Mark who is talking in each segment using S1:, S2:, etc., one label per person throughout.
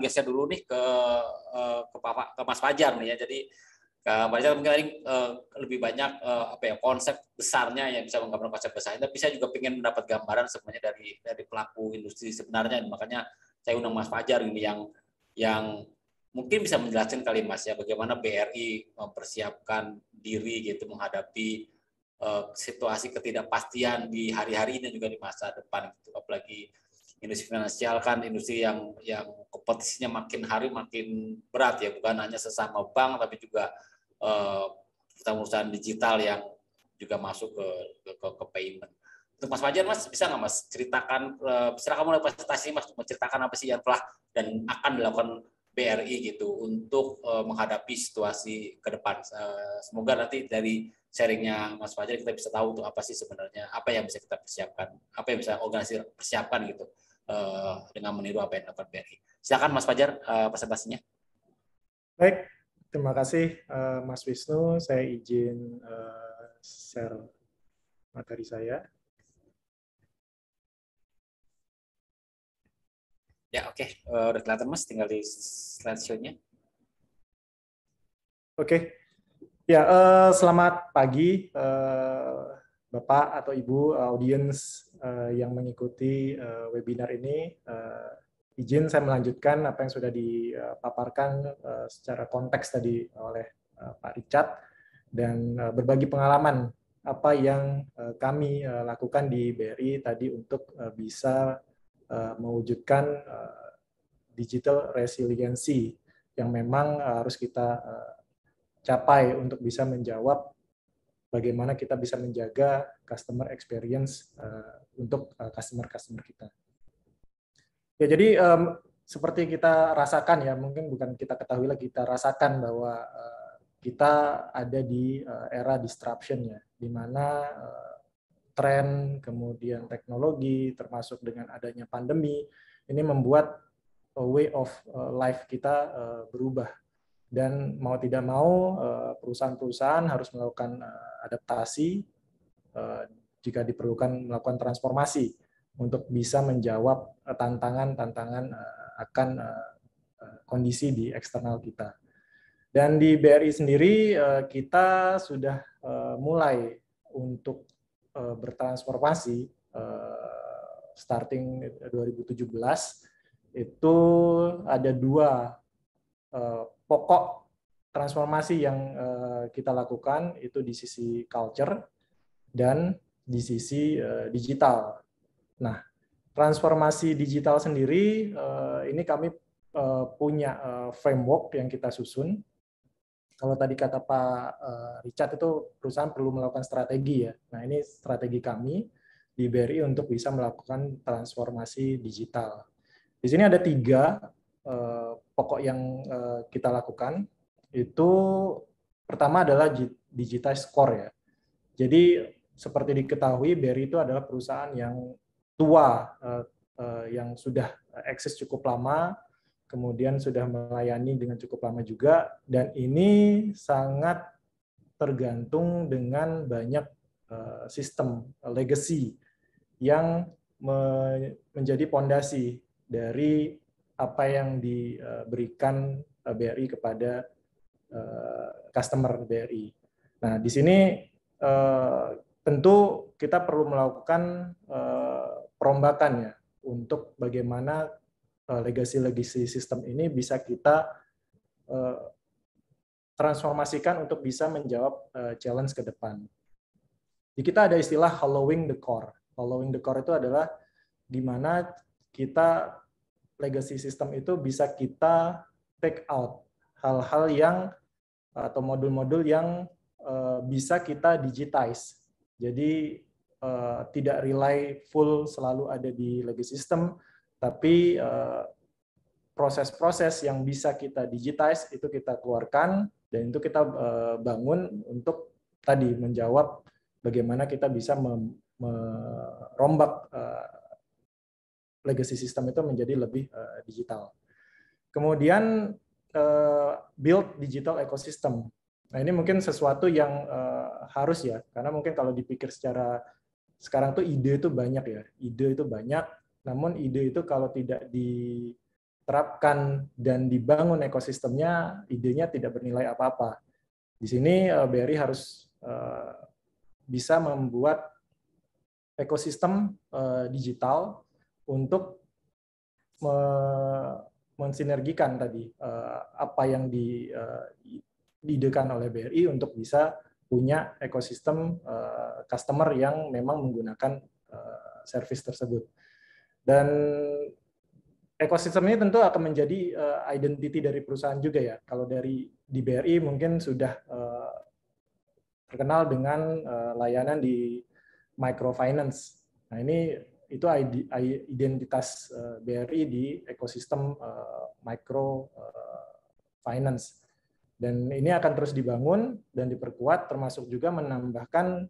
S1: geser dulu nih ke Mas Fajar nih ya. Jadi Pak Fajar mungkin tadi lebih banyak konsep besarnya yang bisa menggambarkan konsep besar. Tapi saya juga ingin mendapat gambaran sebenarnya dari pelaku industri sebenarnya. Makanya saya undang Mas Fajar ini yang mungkin bisa menjelaskan kali Mas ya bagaimana BRI mempersiapkan diri gitu menghadapi situasi ketidakpastian di hari-hari ini juga di masa depan gitu. Apalagi industri finansial kan industri yang kompetisinya makin hari makin berat ya, bukan hanya sesama bank tapi juga perusahaan digital yang juga masuk ke payment. Untuk Mas Fajar, Mas bisa nggak Mas ceritakan, setelah kamu presentasi Mas menceritakan apa sih yang telah dan akan dilakukan BRI gitu untuk menghadapi situasi ke depan. Semoga nanti dari sharingnya Mas Fajar kita bisa tahu tuh apa sih sebenarnya, apa yang bisa kita persiapkan, apa yang bisa organisasi persiapkan gitu dengan meniru apa yang dilakukan BRI. Silakan Mas Fajar presentasinya.
S2: Baik, terima kasih Mas Wisnu. Saya izin share materi saya.
S1: Ya oke, udah kelihatan Mas, tinggal di slideshow-nya.
S2: Oke, ya selamat pagi Bapak atau Ibu audiens yang mengikuti webinar ini. Izin saya melanjutkan apa yang sudah dipaparkan secara konteks tadi oleh Pak Richard dan berbagi pengalaman apa yang kami lakukan di BRI tadi untuk bisa mewujudkan digital resiliency yang memang harus kita capai untuk bisa menjawab bagaimana kita bisa menjaga customer experience untuk customer kita. Ya, jadi seperti kita rasakan ya, mungkin bukan kita ketahui lagi, kita rasakan bahwa kita ada di era disruption ya, di mana tren, kemudian teknologi, termasuk dengan adanya pandemi, ini membuat way of life kita berubah. Dan mau tidak mau, perusahaan-perusahaan harus melakukan adaptasi jika diperlukan melakukan transformasi untuk bisa menjawab tantangan-tantangan akan kondisi di eksternal kita. Dan di BRI sendiri, kita sudah mulai untuk bertransformasi starting 2017 itu ada dua pokok transformasi yang kita lakukan, itu di sisi culture dan di sisi digital. Nah, transformasi digital sendiri ini kami punya framework yang kita susun. Kalau tadi kata Pak Richard itu perusahaan perlu melakukan strategi ya. Nah, ini strategi kami di BRI untuk bisa melakukan transformasi digital. Di sini ada 3 pokok yang kita lakukan. Itu pertama adalah digital core ya. Jadi seperti diketahui BRI itu adalah perusahaan yang tua, yang sudah eksis cukup lama, kemudian sudah melayani dengan cukup lama juga, dan ini sangat tergantung dengan banyak sistem legacy yang menjadi pondasi dari apa yang diberikan BRI kepada customer BRI. Nah, di sini tentu kita perlu melakukan perombakan ya untuk bagaimana legacy sistem ini bisa kita transformasikan untuk bisa menjawab challenge ke depan. Di kita ada istilah hollowing the core. Hollowing the core itu adalah di mana kita legacy system itu bisa kita take out hal-hal yang atau modul-modul yang bisa kita digitize. Jadi tidak rely full selalu ada di legacy system, tapi proses-proses yang bisa kita digitize itu kita keluarkan dan itu kita bangun untuk tadi menjawab bagaimana kita bisa merombak legacy system itu menjadi lebih digital. Kemudian build digital ecosystem. Nah, ini mungkin sesuatu yang harus ya, karena mungkin kalau dipikir secara sekarang tuh ide itu banyak ya, ide itu banyak, namun ide itu kalau tidak diterapkan dan dibangun ekosistemnya, idenya tidak bernilai apa-apa. Di sini BRI harus bisa membuat ekosistem digital untuk mensinergikan tadi apa yang diidekan oleh BRI untuk bisa punya ekosistem customer yang memang menggunakan service tersebut. Dan ekosistem ini tentu akan menjadi identity dari perusahaan juga ya. Kalau di BRI mungkin sudah terkenal dengan layanan di microfinance. Nah, itu identitas BRI di ekosistem microfinance. Dan ini akan terus dibangun dan diperkuat, termasuk juga menambahkan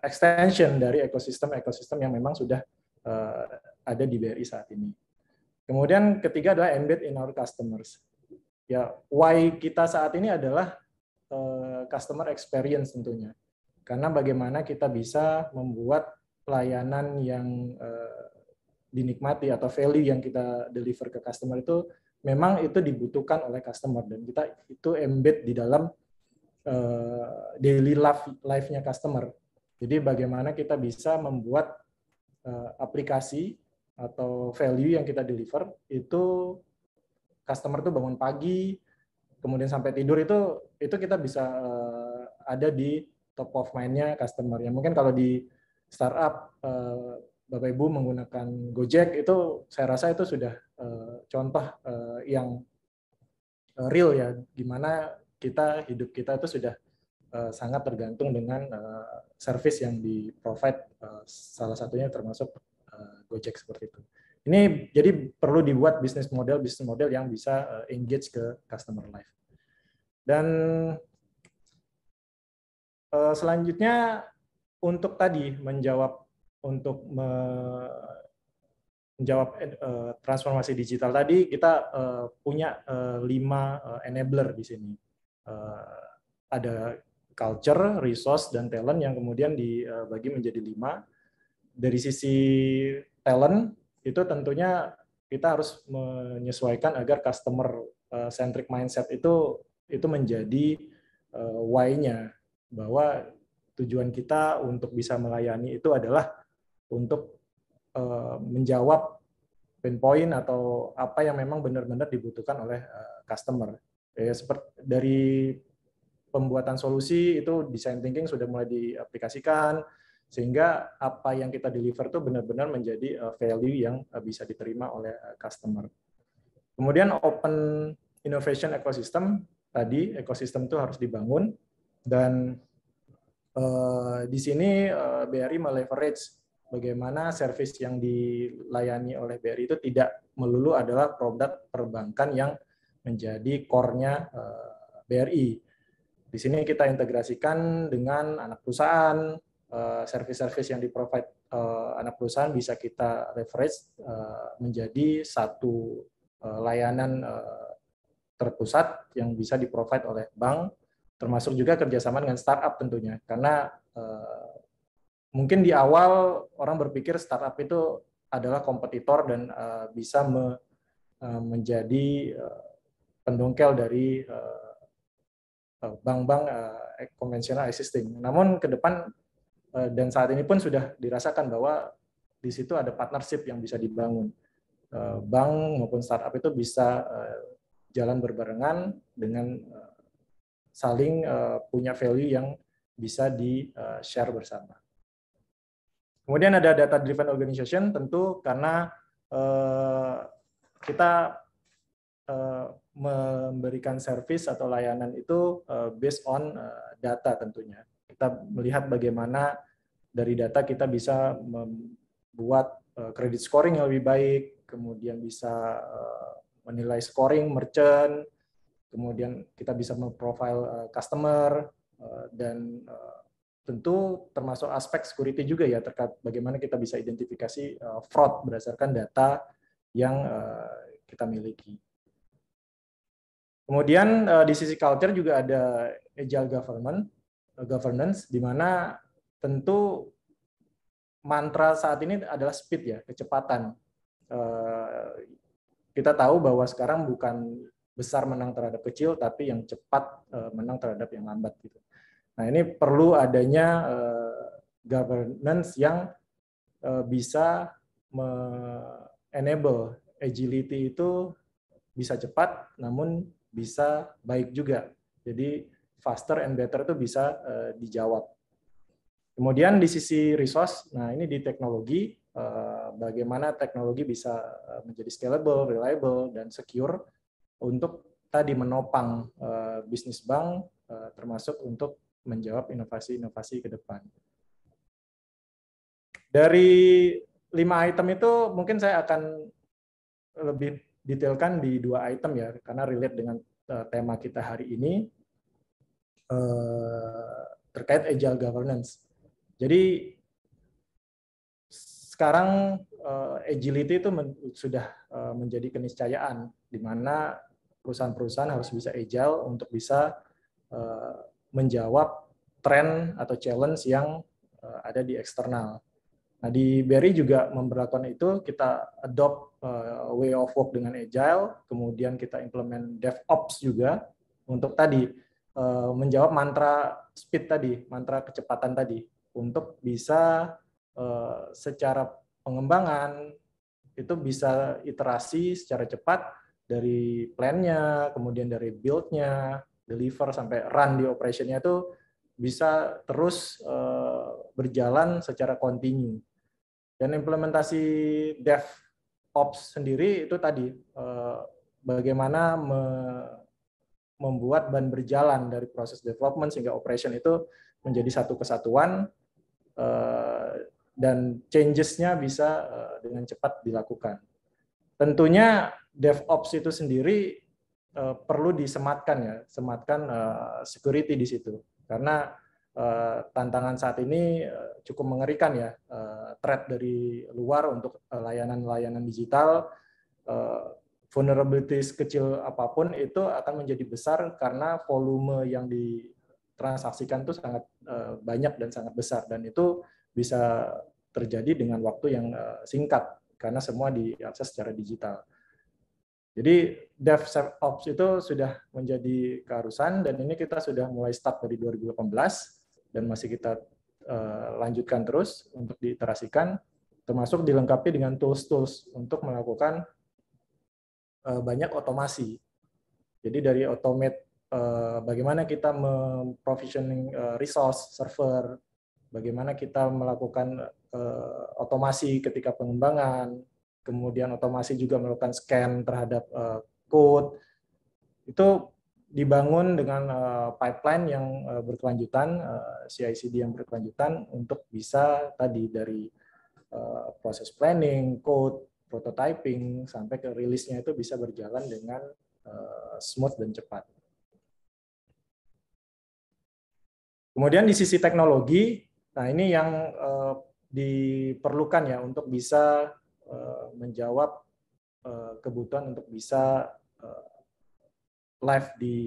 S2: extension dari ekosistem yang memang sudah ada di BRI saat ini. Kemudian ketiga adalah embed in our customers. Ya, why kita saat ini adalah customer experience tentunya. Karena bagaimana kita bisa membuat layanan yang dinikmati atau value yang kita deliver ke customer itu memang itu dibutuhkan oleh customer, dan kita itu embed di dalam daily life-nya customer. Jadi bagaimana kita bisa membuat aplikasi atau value yang kita deliver itu customer tuh bangun pagi kemudian sampai tidur itu kita bisa ada di top of mind-nya customer. Ya mungkin kalau di startup Bapak Ibu menggunakan Gojek itu saya rasa itu sudah contoh yang real ya, gimana hidup kita itu sudah sangat tergantung dengan service yang di-provide, salah satunya termasuk Gojek seperti itu. Ini jadi perlu dibuat bisnis model yang bisa engage ke customer life. Dan selanjutnya untuk tadi menjawab transformasi digital tadi, kita punya 5 enabler di sini. Ada culture, resource, dan talent yang kemudian dibagi menjadi 5. Dari sisi talent, itu tentunya kita harus menyesuaikan agar customer centric mindset itu menjadi why-nya, bahwa tujuan kita untuk bisa melayani itu adalah untuk menjawab pain point atau apa yang memang benar-benar dibutuhkan oleh customer. Ya, seperti dari pembuatan solusi itu design thinking sudah mulai diaplikasikan, sehingga apa yang kita deliver itu benar-benar menjadi value yang bisa diterima oleh customer. Kemudian open innovation ecosystem, tadi ekosistem itu harus dibangun, dan di sini BRI meleverage bagaimana service yang dilayani oleh BRI itu tidak melulu adalah produk perbankan yang menjadi core-nya BRI. Di sini kita integrasikan dengan anak perusahaan, service-service yang di-provide anak perusahaan bisa kita leverage menjadi satu layanan terpusat yang bisa di-provide oleh bank, termasuk juga kerjasama dengan startup tentunya. Karena mungkin di awal orang berpikir startup itu adalah kompetitor dan bisa menjadi pendongkel dari bank-bank konvensional existing. Namun ke depan dan saat ini pun sudah dirasakan bahwa di situ ada partnership yang bisa dibangun. Bank maupun startup itu bisa jalan berbarengan dengan saling punya value yang bisa di-share bersama. Kemudian ada data-driven organization, tentu karena kita memberikan service atau layanan itu based on data tentunya. Kita melihat bagaimana dari data kita bisa membuat credit scoring yang lebih baik, kemudian bisa menilai scoring merchant, kemudian kita bisa memprofile customer, dan tentu termasuk aspek security juga ya, terkait bagaimana kita bisa identifikasi fraud berdasarkan data yang kita miliki. Kemudian di sisi culture juga ada agile governance, di mana tentu mantra saat ini adalah speed ya, kecepatan. kita tahu bahwa sekarang bukan besar menang terhadap kecil, tapi yang cepat menang terhadap yang lambat gitu. Nah, ini perlu adanya governance yang bisa enable agility itu bisa cepat, namun bisa baik juga. Jadi faster and better itu bisa dijawab. Kemudian di sisi resource, nah ini di teknologi, bagaimana teknologi bisa menjadi scalable, reliable, dan secure untuk tadi menopang bisnis bank, termasuk untuk menjawab inovasi-inovasi ke depan. Dari 5 item itu mungkin saya akan lebih detailkan di 2 item ya, karena relate dengan tema kita hari ini terkait agile governance. Jadi sekarang agility itu sudah menjadi keniscayaan, di mana perusahaan-perusahaan harus bisa agile untuk bisa menjawab tren atau challenge yang ada di eksternal. Nah, di BRI juga memberlakukan itu, kita adopt way of work dengan agile, kemudian kita implement DevOps juga untuk tadi menjawab mantra speed tadi, mantra kecepatan tadi, untuk bisa secara pengembangan itu bisa iterasi secara cepat dari plan-nya, kemudian dari build-nya, deliver sampai run di operation-nya itu bisa terus berjalan secara kontinu. Dan implementasi DevOps sendiri itu tadi bagaimana membuat ban berjalan dari proses development sehingga operation itu menjadi satu kesatuan dan changes-nya bisa dengan cepat dilakukan. Tentunya DevOps itu sendiri perlu disematkan ya, sematkan security di situ, karena tantangan saat ini cukup mengerikan ya, threat dari luar untuk layanan-layanan digital, vulnerabilities kecil apapun itu akan menjadi besar karena volume yang ditransaksikan itu sangat banyak dan sangat besar, dan itu bisa terjadi dengan waktu yang singkat karena semua diakses secara digital. Jadi DevSecOps itu sudah menjadi keharusan, dan ini kita sudah mulai start dari 2018 dan masih kita lanjutkan terus untuk diiterasikan, termasuk dilengkapi dengan tools-tools untuk melakukan banyak otomasi. Jadi dari automate bagaimana kita memprovisioning resource server, bagaimana kita melakukan otomasi ketika pengembangan, kemudian otomasi juga melakukan scan terhadap code, itu dibangun dengan pipeline yang berkelanjutan, CI/CD yang berkelanjutan untuk bisa tadi dari proses planning, code, prototyping, sampai ke rilisnya itu bisa berjalan dengan smooth dan cepat. Kemudian di sisi teknologi, nah ini yang diperlukan ya untuk bisa menjawab kebutuhan untuk bisa live di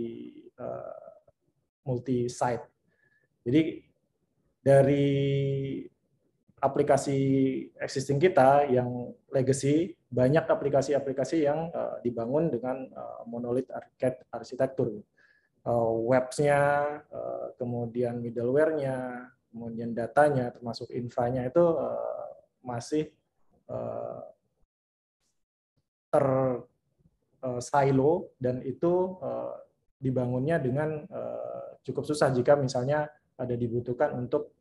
S2: multi-site. Jadi dari aplikasi existing kita yang legacy, banyak aplikasi-aplikasi yang dibangun dengan monolith arsitektur. Webs-nya, kemudian middleware-nya, kemudian datanya, termasuk infranya itu masih silo, dan itu dibangunnya dengan cukup susah jika misalnya ada dibutuhkan untuk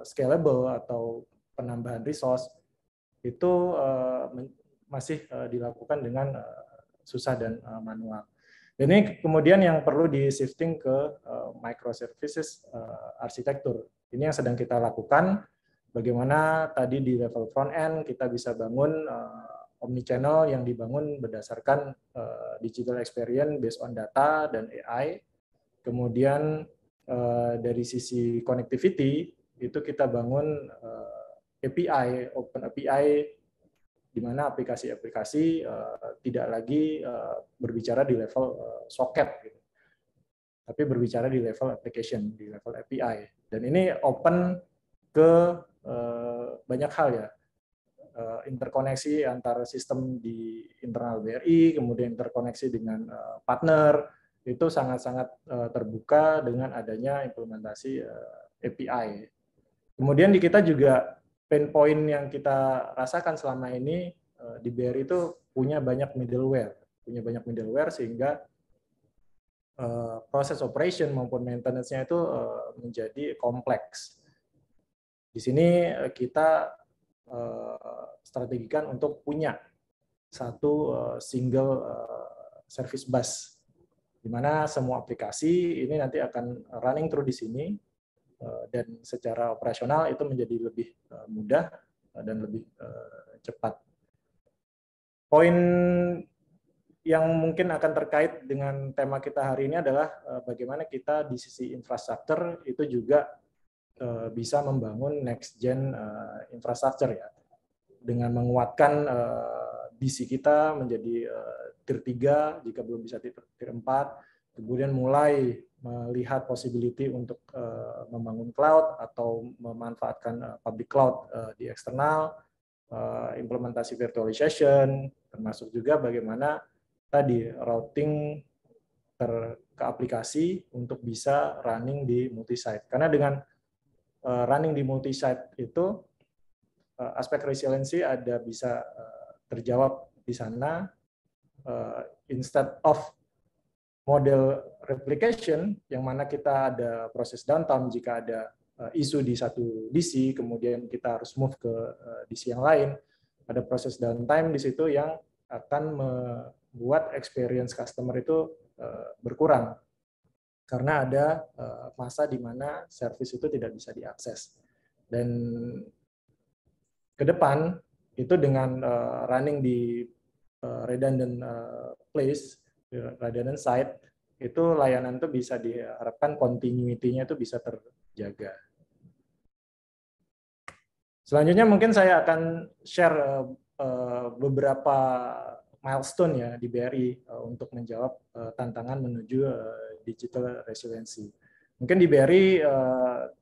S2: scalable atau penambahan resource, itu masih dilakukan dengan susah dan manual. Dan ini kemudian yang perlu di-shifting ke microservices arsitektur. Ini yang sedang kita lakukan, bagaimana tadi di level front end kita bisa bangun omnichannel yang dibangun berdasarkan digital experience based on data dan AI. Kemudian dari sisi connectivity itu kita bangun API, Open API, di mana aplikasi-aplikasi tidak lagi berbicara di level socket, gitu, tapi berbicara di level application, di level API. Dan ini open ke banyak hal ya. interkoneksi antar sistem di internal BRI, kemudian interkoneksi dengan partner, itu sangat-sangat terbuka dengan adanya implementasi API. Kemudian di kita juga pain point yang kita rasakan selama ini di BRI itu punya banyak middleware sehingga proses operation maupun maintenance-nya itu menjadi kompleks. Di sini kita strategikan untuk punya satu single service bus, di mana semua aplikasi ini nanti akan running through di sini, dan secara operasional itu menjadi lebih mudah dan lebih cepat. Poin yang mungkin akan terkait dengan tema kita hari ini adalah bagaimana kita di sisi infrastruktur itu juga bisa membangun next gen infrastruktur ya, dengan menguatkan DC kita menjadi tier 3 jika belum bisa tier 4, kemudian mulai melihat possibility untuk membangun cloud atau memanfaatkan public cloud di eksternal, implementasi virtualization, termasuk juga bagaimana tadi routing ke aplikasi untuk bisa running di multi-site. Karena dengan running di multi-site itu aspek resiliency ada bisa terjawab di sana, instead of model replication yang mana kita ada proses downtime jika ada isu di satu DC, kemudian kita harus move ke DC yang lain, ada proses downtime di situ yang akan membuat experience customer itu berkurang karena ada masa di mana service itu tidak bisa diakses. Dan ke depan itu dengan running di redundant place, redundant site, itu layanan itu bisa diharapkan continuity-nya itu bisa terjaga. Selanjutnya mungkin saya akan share beberapa milestone ya di BRI untuk menjawab tantangan menuju digital resiliency. Mungkin di BRI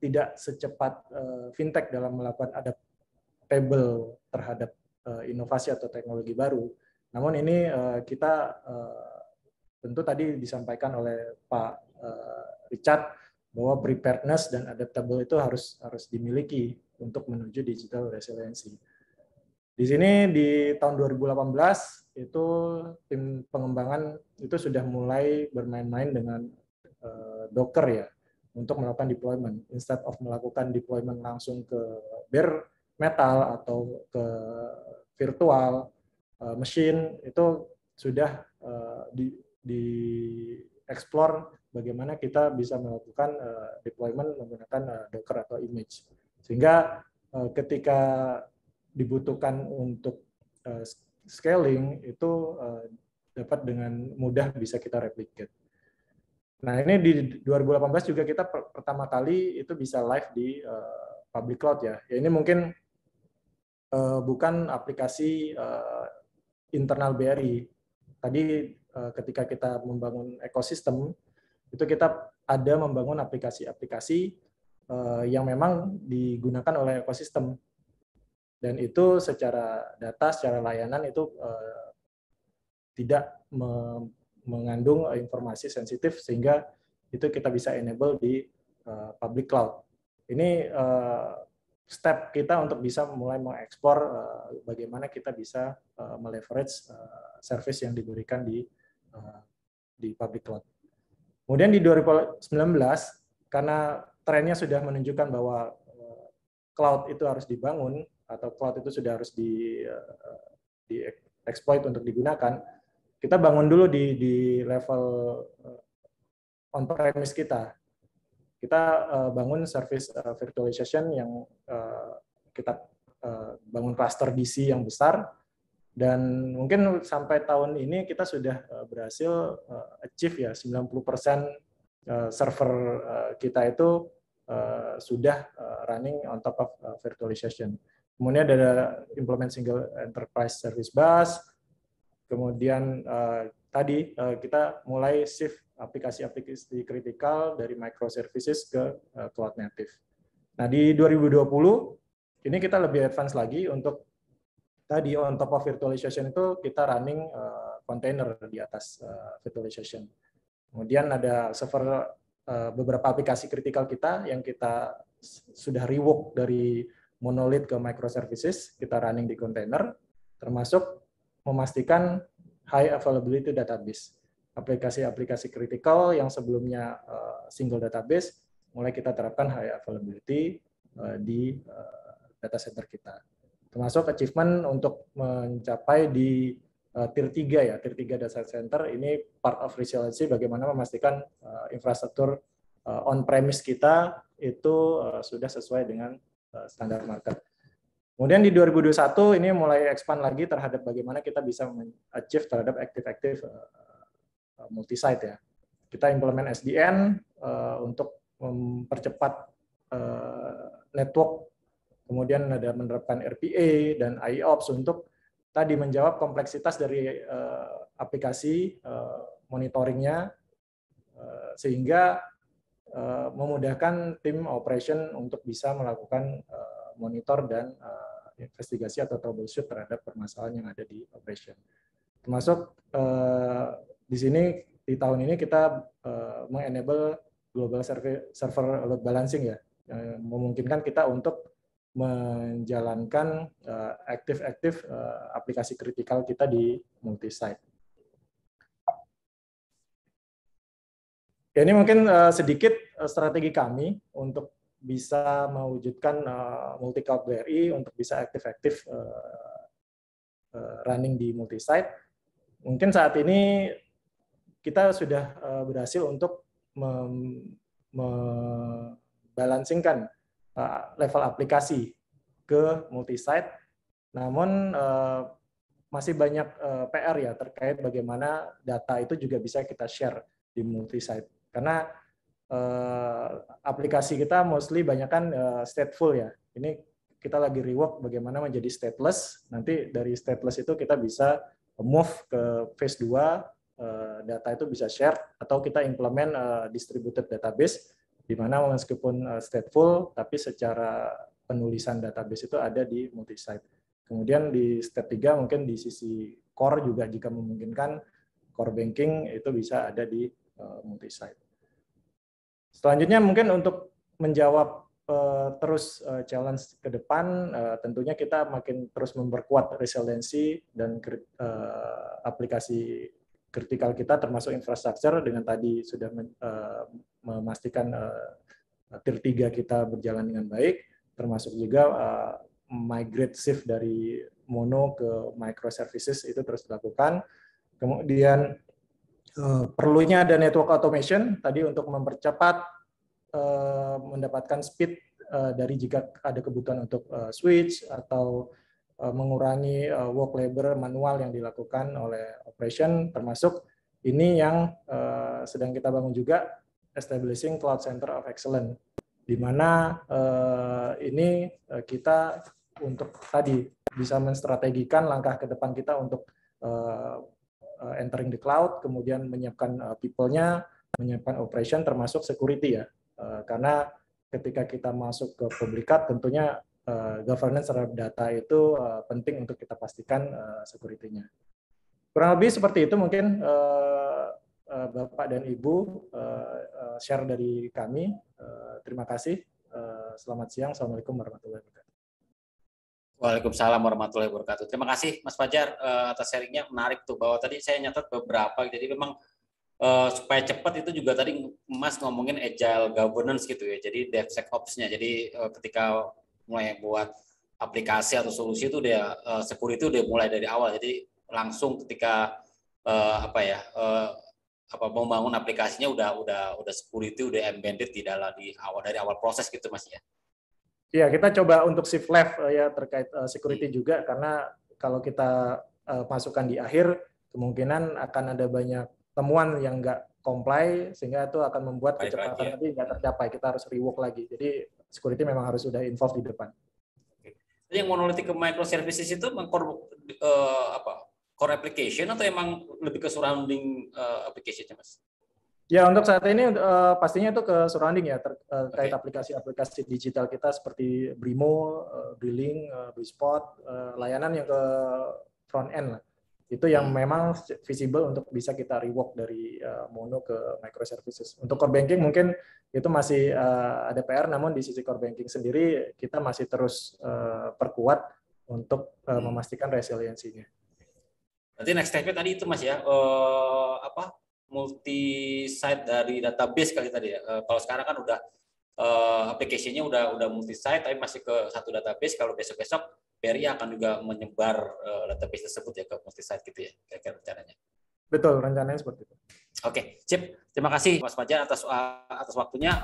S2: tidak secepat fintech dalam melakukan adaptable terhadap inovasi atau teknologi baru. Namun ini kita tentu tadi disampaikan oleh Pak Richard bahwa preparedness dan adaptable itu harus dimiliki untuk menuju digital resiliency. Di sini di tahun 2018 itu tim pengembangan itu sudah mulai bermain-main dengan Docker ya untuk melakukan deployment. Instead of melakukan deployment langsung ke bare metal atau ke virtual machine, itu sudah di explore bagaimana kita bisa melakukan deployment menggunakan Docker atau image. Sehingga ketika dibutuhkan untuk scaling itu dapat dengan mudah bisa kita replicate. Nah, ini di 2018 juga kita pertama kali itu bisa live di public cloud ya. Ini mungkin bukan aplikasi internal BRI. Tadi ketika kita membangun ekosistem, itu kita ada membangun aplikasi-aplikasi yang memang digunakan oleh ekosistem. Dan itu secara data, secara layanan itu tidak mengandung informasi sensitif sehingga itu kita bisa enable di public cloud. Ini step kita untuk bisa mulai mengekspor bagaimana kita bisa meleverage service yang diberikan di public cloud. Kemudian di 2019 karena trennya sudah menunjukkan bahwa cloud itu harus dibangun atau cloud itu sudah harus di-exploit untuk digunakan, kita bangun dulu di level on-premise kita. Kita bangun service virtualization yang kita bangun cluster DC yang besar, dan mungkin sampai tahun ini kita sudah berhasil achieve ya 90% server kita itu sudah running on top of virtualization. Kemudian ada implement single enterprise service bus. Kemudian tadi kita mulai shift aplikasi-aplikasi kritikal dari microservices ke cloud native. Nah, di 2020 ini kita lebih advance lagi untuk tadi on top of virtualization itu kita running container di atas virtualization. Kemudian ada server beberapa aplikasi kritikal kita yang kita sudah rework dari monolith ke microservices, kita running di container, termasuk memastikan high availability database. Aplikasi-aplikasi kritikal yang sebelumnya single database, mulai kita terapkan high availability di data center kita. Termasuk achievement untuk mencapai di tier 3 ya, tier 3 data center ini part of resiliency, bagaimana memastikan infrastruktur on-premise kita itu sudah sesuai dengan standar market. Kemudian di 2021 ini mulai expand lagi terhadap bagaimana kita bisa achieve terhadap active-active multi-site ya. Kita implement SDN untuk mempercepat network, kemudian ada menerapkan RPA dan IOPS untuk tadi menjawab kompleksitas dari aplikasi monitoringnya, sehingga memudahkan tim operation untuk bisa melakukan monitor dan investigasi atau troubleshoot terhadap permasalahan yang ada di operation. Termasuk di sini di tahun ini kita mengenable global server load balancing ya, yang memungkinkan kita untuk menjalankan aktif-aktif aplikasi kritikal kita di multi-site. Ya, ini mungkin sedikit strategi kami untuk bisa mewujudkan multi-cloud BRI untuk bisa aktif-aktif running di multi-site. Mungkin saat ini kita sudah berhasil untuk membalancingkan level aplikasi ke multi-site, namun masih banyak PR ya terkait bagaimana data itu juga bisa kita share di multi-site. Karena aplikasi kita mostly banyak kan stateful ya. Ini kita lagi rework bagaimana menjadi stateless. Nanti dari stateless itu kita bisa move ke phase 2, data itu bisa share, atau kita implement distributed database, di mana meskipun stateful, tapi secara penulisan database itu ada di multi-site. Kemudian di step 3 mungkin di sisi core juga jika memungkinkan, core banking itu bisa ada di multi-site. Selanjutnya mungkin untuk menjawab terus challenge ke depan, tentunya kita makin terus memperkuat resiliensi dan aplikasi kritikal kita termasuk infrastruktur dengan tadi sudah memastikan tier 3 kita berjalan dengan baik, termasuk juga migrate shift dari mono ke microservices itu terus dilakukan. Kemudian perlunya ada network automation tadi untuk mempercepat mendapatkan speed dari jika ada kebutuhan untuk switch atau mengurangi work labor manual yang dilakukan oleh operation, termasuk ini yang sedang kita bangun juga, establishing Cloud Center of Excellence, di mana ini kita untuk tadi bisa menstrategikan langkah ke depan kita untuk entering the cloud, kemudian menyiapkan people-nya, menyiapkan operation, termasuk security ya. Karena ketika kita masuk ke public cloud, tentunya governance terhadap data itu penting untuk kita pastikan security-nya. Kurang lebih seperti itu mungkin Bapak dan Ibu share dari kami. Terima kasih. Selamat siang. Assalamualaikum warahmatullahi wabarakatuh.
S1: Waalaikumsalam warahmatullahi wabarakatuh. Terima kasih Mas Fajar atas sharingnya, menarik tuh, bahwa tadi saya nyatat beberapa, jadi memang supaya cepat itu juga tadi Mas ngomongin agile governance gitu ya, jadi DevSecOps-nya, jadi ketika mulai buat aplikasi atau solusi itu udah security udah mulai dari awal, jadi langsung ketika membangun aplikasinya udah security udah embedded dari awal proses gitu Mas ya.
S2: Iya, kita coba untuk shift left ya terkait security juga, karena kalau kita masukkan di akhir, kemungkinan akan ada banyak temuan yang nggak comply, sehingga itu akan membuat kecepatan nanti nggak tercapai. Kita harus rework lagi. Jadi security memang harus sudah involved di depan.
S1: Jadi yang monolithic ke microservices itu core application atau emang lebih ke surrounding application-nya Mas?
S2: Ya, untuk saat ini pastinya itu ke surrounding ya, terkait aplikasi-aplikasi digital kita seperti Brimo, Billing, Bispot, layanan yang ke front end lah. Itu yang memang visible untuk bisa kita rework dari mono ke microservices. Untuk core banking mungkin itu masih ada PR, namun di sisi core banking sendiri kita masih terus perkuat untuk memastikan resiliensinya.
S1: Berarti next step-nya tadi itu Mas ya, multi site dari database kali tadi ya. Kalau sekarang kan udah aplikasinya udah multi site tapi masih ke satu database. Kalau besok-besok BRI akan juga menyebar database tersebut ya ke multi site gitu ya, kira-kira rencananya.
S2: Betul, rencananya seperti itu.
S1: Oke, sip. Terima kasih Mas Fajar atas waktunya.